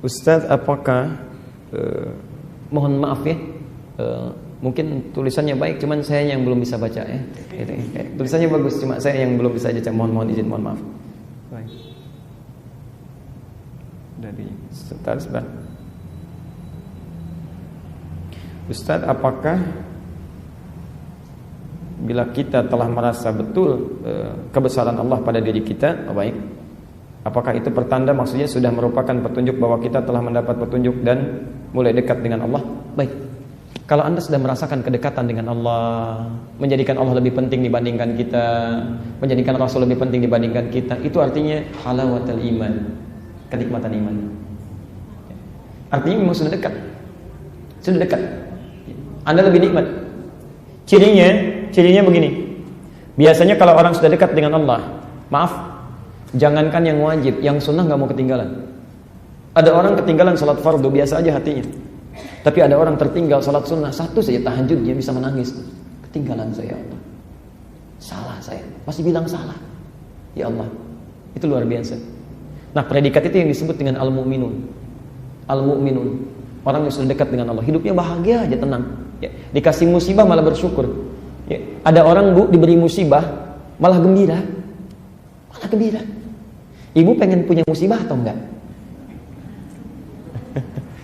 Ustadz, apakah mohon maaf ya, mungkin tulisannya baik, cuman saya yang belum bisa baca ya. Tulisannya bagus, cuma saya yang belum bisa baca. Mohon izin, mohon maaf. Baik. Dari sebentar. Ustadz, apakah bila kita telah merasa betul kebesaran Allah pada diri kita, baik, apakah itu pertanda maksudnya sudah merupakan petunjuk bahwa kita telah mendapat petunjuk dan mulai dekat dengan Allah? Baik. Kalau Anda sudah merasakan kedekatan dengan Allah, menjadikan Allah lebih penting dibandingkan kita, menjadikan Rasul lebih penting dibandingkan kita, itu artinya halawatul iman, kenikmatan iman. Artinya memang sudah dekat. Sudah dekat. Anda lebih nikmat. Cirinya begini. Biasanya kalau orang sudah dekat dengan Allah, maaf, jangankan yang wajib, yang sunnah gak mau ketinggalan. Ada orang ketinggalan salat fardu biasa aja hatinya, tapi ada orang tertinggal salat sunnah satu saja tahajud dia bisa menangis. Ketinggalan saya, Allah, salah saya, masih bilang salah. Ya Allah, itu luar biasa. Nah, predikat itu yang disebut dengan al-mu'minun. Al-mu'minun, orang yang sudah dekat dengan Allah, hidupnya bahagia aja, tenang ya. Dikasih musibah malah bersyukur ya. Ada orang, Bu, diberi musibah malah gembira. Malah gembira. Ibu pengen punya musibah atau enggak?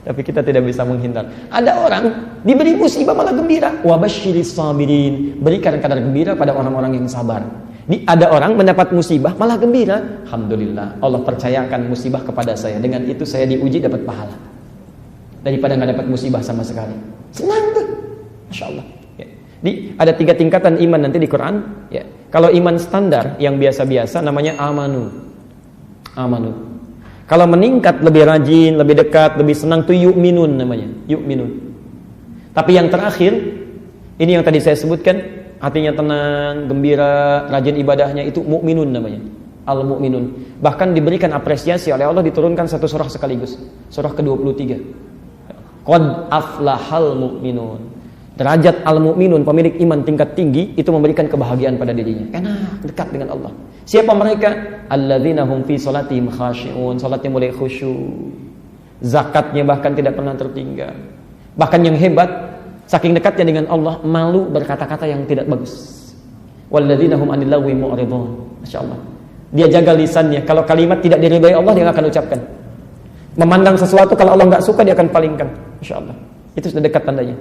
Tapi kita tidak bisa menghindar. Ada orang diberi musibah malah gembira. Wa basyiris sabirin, berikan kadar gembira pada orang-orang yang sabar. Ada orang mendapat musibah malah gembira. Alhamdulillah, Allah percayakan musibah kepada saya, dengan itu saya diuji dapat pahala, daripada nggak dapat musibah sama sekali. Senang tuh, masya Allah ya. Ada 3 tingkatan iman nanti di Quran ya. Kalau iman standar yang biasa-biasa namanya amanu. Kalau meningkat, lebih rajin, lebih dekat, lebih senang tuh yu'minun namanya, yu'minun. Tapi yang terakhir, ini yang tadi saya sebutkan, hatinya tenang, gembira, rajin ibadahnya, itu mu'minun namanya, al-mu'minun. Bahkan diberikan apresiasi oleh Allah, diturunkan satu surah sekaligus, surah ke-23. Qad aflahal mu'minun. Derajat al-mu'minun, pemilik iman tingkat tinggi, itu memberikan kebahagiaan pada dirinya. Enak, dekat dengan Allah. Siapa mereka? Alladzina hum fi sholatihim khashi'un. Salatnya mulai khusyuk. Zakatnya bahkan tidak pernah tertinggal. Bahkan yang hebat, saking dekatnya dengan Allah, malu berkata-kata yang tidak bagus. Walladzina hum 'anil lagwi mu'ridun. Masyaallah. Dia jaga lisannya. Kalau kalimat tidak diridhai Allah, dia enggak akan ucapkan. Memandang sesuatu kalau Allah enggak suka, dia akan palingkan. Masyaallah. Itu sudah dekat tandanya.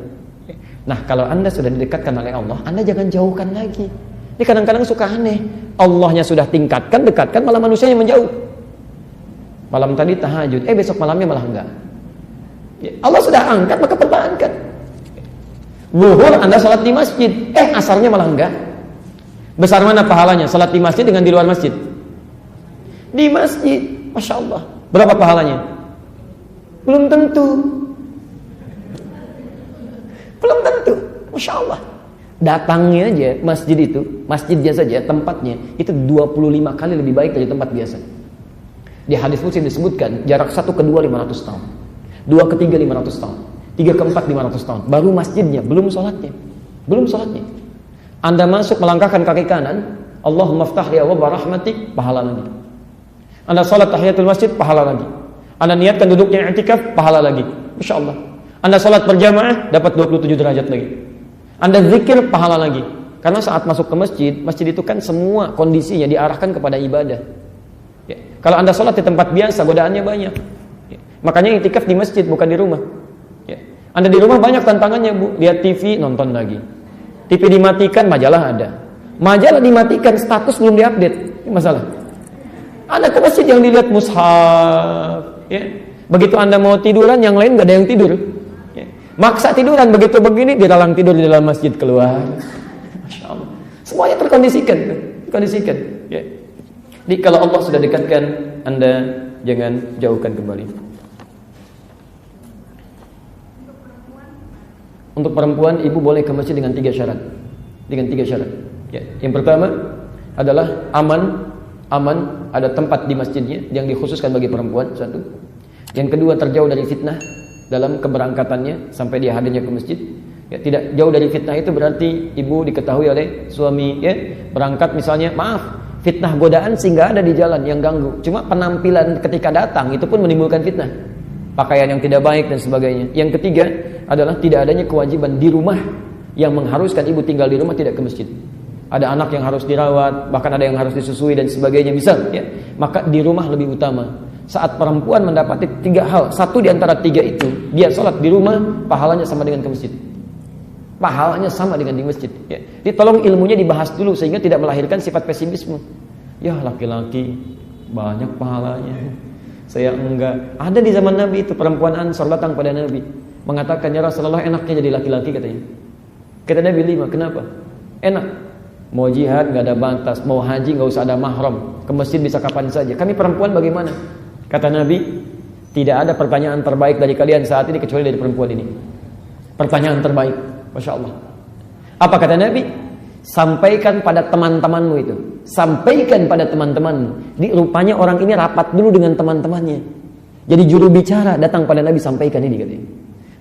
Nah, kalau Anda sudah didekatkan oleh Allah, Anda jangan jauhkan lagi. Ini kadang-kadang suka aneh. Allahnya sudah tingkatkan, dekatkan, malah manusianya menjauh. Malam tadi tahajud, besok malamnya malah enggak. Allah sudah angkat, maka pertahankan. Zuhur Anda salat di masjid, asarnya malah enggak. Besar mana pahalanya salat di masjid dengan di luar masjid? Di masjid, masya Allah. Berapa pahalanya? Belum tentu. Belum tentu, masya Allah. Datangnya aja masjid itu, masjidnya saja, tempatnya itu 25 kali lebih baik dari tempat biasa. Di hadis Muslim disebutkan jarak 1 ke 2 500 tahun, 2 ke 3 500 tahun, 3 ke 4 500 tahun. Baru masjidnya, belum sholatnya. Anda masuk melangkahkan kaki kanan, Allahumma ftah li abwaaba rahmatik, pahala lagi. Anda sholat tahiyatul masjid, pahala lagi. Anda niatkan duduknya i'tikaf, pahala lagi. Masya Allah. Anda sholat berjamaah, dapat 27 derajat lagi. Anda zikir, pahala lagi. Karena saat masuk ke masjid, masjid itu kan semua kondisinya diarahkan kepada ibadah ya. Kalau Anda sholat di tempat biasa, godaannya banyak ya. Makanya iktikaf di masjid, bukan di rumah ya. Anda di rumah banyak tantangannya, Bu. Lihat TV, nonton lagi. TV dimatikan, majalah ada. Majalah dimatikan, status belum diupdate. Ini masalah. Anda ke masjid yang dilihat mushaf ya. Begitu Anda mau tiduran, yang lain gak ada yang tidur ya. Maksa tiduran, begitu begini diralang tidur di dalam masjid, keluar. Masya Allah. Semuanya terkondisikan ya. Jadi kalau Allah sudah dekatkan, Anda jangan jauhkan kembali. Untuk perempuan, ibu boleh ke masjid dengan 3 syarat. Ya. Yang pertama adalah aman, ada tempat di masjidnya yang dikhususkan bagi perempuan, satu. Yang kedua, terjauh dari fitnah dalam keberangkatannya sampai dia hadirnya ke masjid. Ya, tidak jauh dari fitnah itu berarti ibu diketahui oleh suami ya, berangkat misalnya, fitnah godaan sehingga ada di jalan yang ganggu. Cuma penampilan ketika datang itu pun menimbulkan fitnah. pakaian yang tidak baik dan sebagainya. Yang ketiga adalah tidak adanya kewajiban di rumah yang mengharuskan ibu tinggal di rumah tidak ke masjid. Ada anak yang harus dirawat, bahkan ada yang harus disusui dan sebagainya, misal ya, maka di rumah lebih utama. Saat perempuan mendapati 3 hal, satu di antara 3 itu, dia sholat di rumah, pahalanya sama dengan ke masjid. Pahalanya sama dengan di masjid ya. Jadi tolong ilmunya dibahas dulu sehingga tidak melahirkan sifat pesimisme. Ya laki-laki banyak pahalanya, saya enggak. Ada di zaman Nabi itu perempuan Ansor datang pada Nabi mengatakan, ya Rasulullah, enaknya jadi laki-laki katanya. Kata Nabi, 5, kenapa? Enak, mau jihad gak ada batas, mau haji gak usah ada mahram, ke masjid bisa kapan saja. Kami perempuan bagaimana? Kata Nabi, tidak ada pertanyaan terbaik dari kalian saat ini kecuali dari perempuan ini. Pertanyaan terbaik, Masya Allah. Apa kata Nabi? Sampaikan pada teman-temanmu itu. Sampaikan pada teman-temanmu. Rupanya orang ini rapat dulu dengan teman-temannya. Jadi juru bicara datang pada Nabi, sampaikan ini katanya.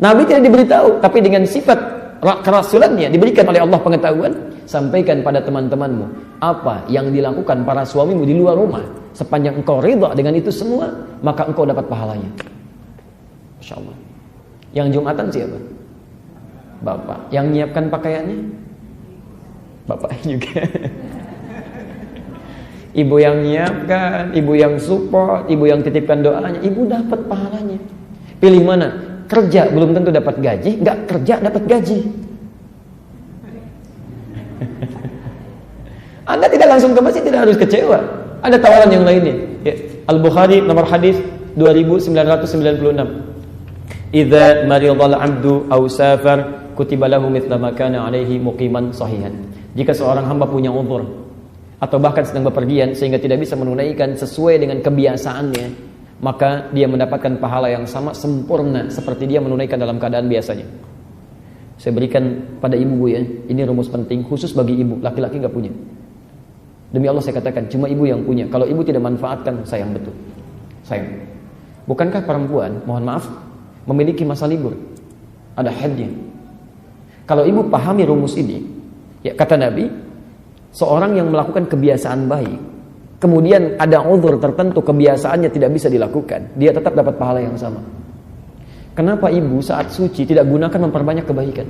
Nabi tidak diberitahu, tapi dengan sifat kerasulannya diberikan oleh Allah pengetahuan. Sampaikan pada teman-temanmu apa yang dilakukan para suamimu di luar rumah. Sepanjang engkau ridha dengan itu semua, maka engkau dapat pahalanya. Masya Allah. Yang Jumatan siapa? Bapak. Yang menyiapkan pakaiannya? Bapak juga. Ibu yang menyiapkan, ibu yang support, ibu yang titipkan doanya, ibu dapat pahalanya. Pilih mana? Kerja belum tentu dapat gaji, enggak kerja dapat gaji. Anda tidak langsung ke masjid, tidak harus kecewa. Ada tawaran yang lainnya. Ya. Al-Bukhari nomor hadis 2996. Idza maridal 'abdu aw safar kutiba lahu mithla ma kana 'alaihi muqiman sahihan. Jika seorang hamba punya uzur atau bahkan sedang bepergian sehingga tidak bisa menunaikan sesuai dengan kebiasaannya, maka dia mendapatkan pahala yang sama sempurna seperti dia menunaikan dalam keadaan biasanya. Saya berikan pada ibu ya, ini rumus penting khusus bagi ibu, laki-laki nggak punya. Demi Allah saya katakan, cuma ibu yang punya. Kalau ibu tidak manfaatkan, sayang betul. Sayang. Bukankah perempuan, mohon maaf, memiliki masa libur? Ada haidnya. Kalau ibu pahami rumus ini, ya kata Nabi, seorang yang melakukan kebiasaan baik, kemudian ada uzur tertentu kebiasaannya tidak bisa dilakukan, dia tetap dapat pahala yang sama. Kenapa ibu saat suci tidak gunakan memperbanyak kebaikan?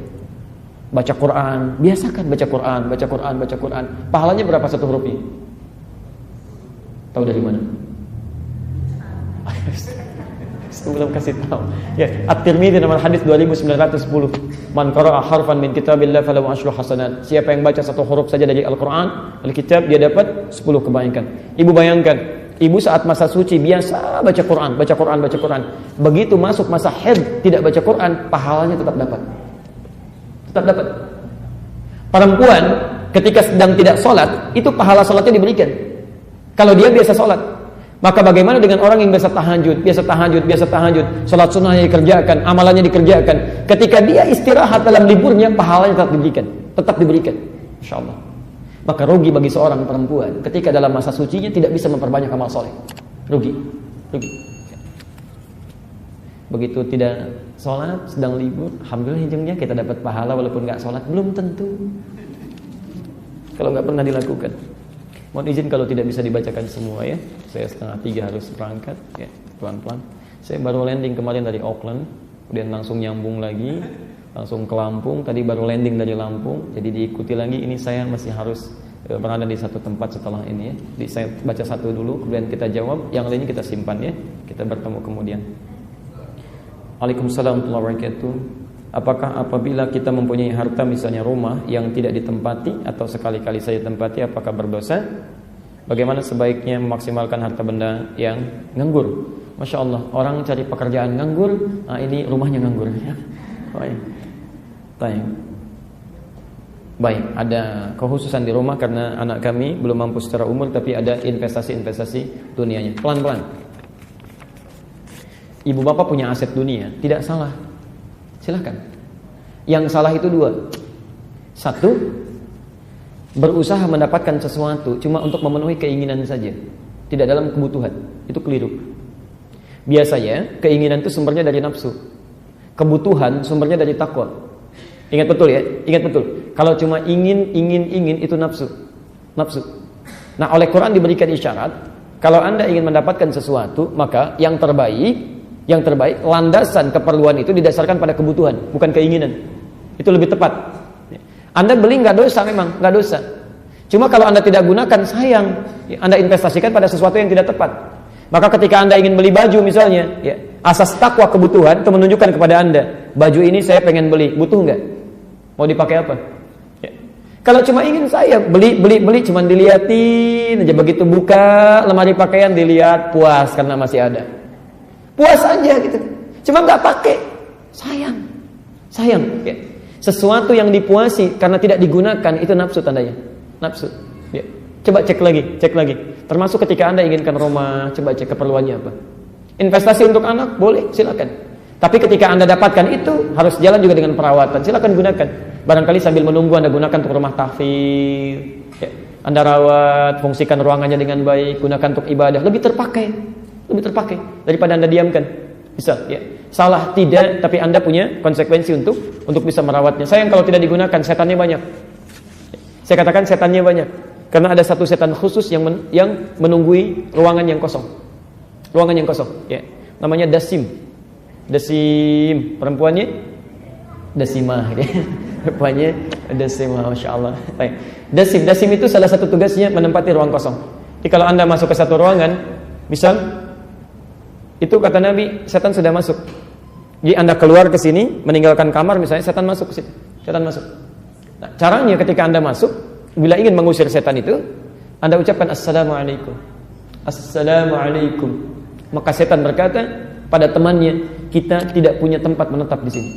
Baca Quran, biasakan baca Quran, baca Quran, baca Quran. Pahalanya berapa satu hurufnya? Tahu dari mana? Sebelum kasih tahu. Ya, At-Tirmidzi nomor hadis 2910. Man qara'a harfan min kitabillah falahu asyru hasanat. Siapa yang baca satu huruf saja dari Al-Qur'an, Alkitab, dia dapat 10 kebaikan. Ibu bayangkan, ibu saat masa suci biasa baca Quran, baca Quran, baca Quran. Begitu masuk masa haid tidak baca Quran, pahalanya tetap dapat. Tetap dapat. Perempuan ketika sedang tidak sholat, itu pahala sholatnya diberikan. Kalau dia biasa sholat, maka bagaimana dengan orang yang biasa tahajud, sholat sunnahnya dikerjakan, amalannya dikerjakan. Ketika dia istirahat dalam liburnya, pahalanya tetap diberikan. Insya Allah. Maka rugi bagi seorang perempuan ketika dalam masa sucinya tidak bisa memperbanyak amal soleh. Rugi. Begitu tidak sholat, sedang libur, alhamdulillah ujungnya kita dapat pahala walaupun nggak sholat, belum tentu. Kalau nggak pernah dilakukan. Mohon izin kalau tidak bisa dibacakan semua ya. Saya 2:30 harus berangkat ya, pelan-pelan. Saya baru landing kemarin dari Auckland, kemudian langsung nyambung lagi, langsung ke Lampung. Tadi baru landing dari Lampung, jadi diikuti lagi. Ini saya masih harus berada di satu tempat setelah ini ya. Jadi saya baca satu dulu, kemudian kita jawab, yang lainnya kita simpan ya. Kita bertemu kemudian. Waalaikumsalam warahmatullahi wabarakatuh. Apakah apabila kita mempunyai harta misalnya rumah yang tidak ditempati atau sekali-kali saja tempati, apakah berdosa? Bagaimana sebaiknya memaksimalkan harta benda yang nganggur? Masya Allah, orang cari pekerjaan nganggur, nah ini rumahnya nganggur ya. Baik, ada kekhususan di rumah karena anak kami belum mampu secara umur, tapi ada investasi dunianya. Pelan-pelan. Ibu bapak punya aset dunia, tidak salah. Silahkan. Yang salah itu 2. 1, berusaha mendapatkan sesuatu cuma untuk memenuhi keinginan saja, tidak dalam kebutuhan. Itu keliru. Biasanya keinginan itu sumbernya dari nafsu, kebutuhan sumbernya dari takwa. Ingat betul ya, ingat betul. Kalau cuma ingin itu nafsu. Nah, oleh Quran diberikan isyarat, kalau Anda ingin mendapatkan sesuatu, maka yang terbaik Yang terbaik, landasan keperluan itu didasarkan pada kebutuhan, bukan keinginan. Itu lebih tepat. Anda beli nggak dosa memang, nggak dosa. Cuma kalau Anda tidak gunakan, sayang. Anda investasikan pada sesuatu yang tidak tepat. Maka ketika Anda ingin beli baju misalnya, ya, asas takwa kebutuhan itu menunjukkan kepada Anda, baju ini saya pengen beli, butuh nggak? Mau dipakai apa? Ya. Kalau cuma ingin saya beli, cuma diliatin aja, begitu buka lemari pakaian dilihat, puas karena masih ada. Puas aja gitu. Cuma nggak pakai, sayang. Ya. Sesuatu yang dipuasi karena tidak digunakan itu nafsu tandanya. Nafsu. Ya. Coba cek lagi. Termasuk ketika Anda inginkan rumah, coba cek keperluannya apa. Investasi untuk anak boleh, silakan. Tapi ketika Anda dapatkan itu harus jalan juga dengan perawatan. Silakan gunakan. Barangkali sambil menunggu Anda gunakan untuk rumah tahfidz. Ya. Anda rawat, fungsikan ruangannya dengan baik, gunakan untuk ibadah, lebih terpakai daripada Anda diamkan. Bisa, ya. Salah tidak, tapi Anda punya konsekuensi untuk bisa merawatnya. Sayang kalau tidak digunakan, setannya banyak. Saya katakan setannya banyak, karena ada satu setan khusus yang menunggui ruangan yang kosong. Ya. Namanya Dasim, perempuannya Dasimah, ya. Perempuannya Dasimah, Masya Allah. Baik. Dasim itu salah satu tugasnya menempati ruang kosong. Jadi kalau Anda masuk ke satu ruangan, misal itu kata Nabi, setan sudah masuk. Jadi Anda keluar ke sini, meninggalkan kamar misalnya, setan masuk ke sini. Nah, caranya ketika Anda masuk, bila ingin mengusir setan itu, Anda ucapkan Assalamualaikum. Maka setan berkata pada temannya, kita tidak punya tempat menetap di sini.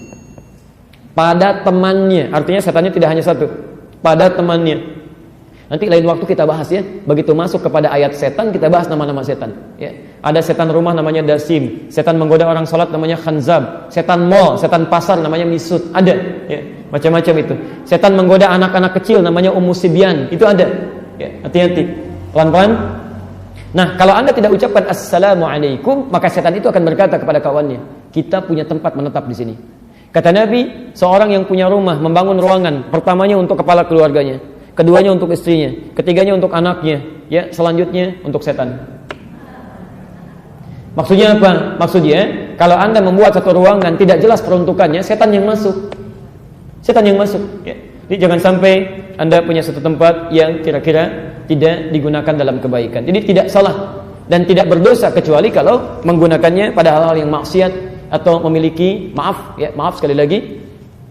Pada temannya, artinya setannya tidak hanya satu. Pada temannya. Nanti lain waktu kita bahas ya. Begitu masuk kepada ayat setan, kita bahas nama-nama setan. Ya. Ada setan rumah namanya Dasim, setan menggoda orang salat namanya Khanzab, setan mall, setan pasar namanya Misut. Ada, ya. Macam-macam itu. Setan menggoda anak-anak kecil namanya Ummu Sibyan. Itu ada. Ya. Hati-hati. Pelan-pelan. Nah, kalau Anda tidak ucapkan Assalamualaikum, maka setan itu akan berkata kepada kawannya, kita punya tempat menetap di sini. Kata Nabi, seorang yang punya rumah membangun ruangan, pertamanya untuk kepala keluarganya, keduanya untuk istrinya, ketiganya untuk anaknya, ya, selanjutnya untuk setan. Maksudnya apa? Maksudnya, kalau Anda membuat satu ruangan tidak jelas peruntukannya, setan yang masuk. Ya. Jadi jangan sampai Anda punya satu tempat yang kira-kira tidak digunakan dalam kebaikan. Jadi tidak salah dan tidak berdosa kecuali kalau menggunakannya pada hal-hal yang maksiat atau memiliki maaf sekali lagi,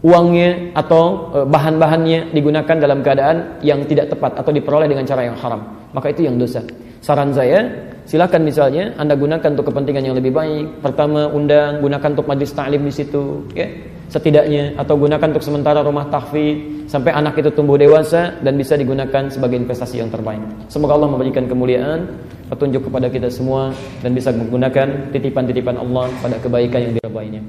uangnya atau bahan-bahannya digunakan dalam keadaan yang tidak tepat atau diperoleh dengan cara yang haram, maka itu yang dosa. Saran saya, silakan misalnya Anda gunakan untuk kepentingan yang lebih baik. Pertama, gunakan untuk majlis ta'lim di situ, ya, setidaknya, atau gunakan untuk sementara rumah tahfidz sampai anak itu tumbuh dewasa dan bisa digunakan sebagai investasi yang terbaik. Semoga Allah memberikan kemuliaan, petunjuk kepada kita semua dan bisa menggunakan titipan-titipan Allah pada kebaikan yang diridhoinya.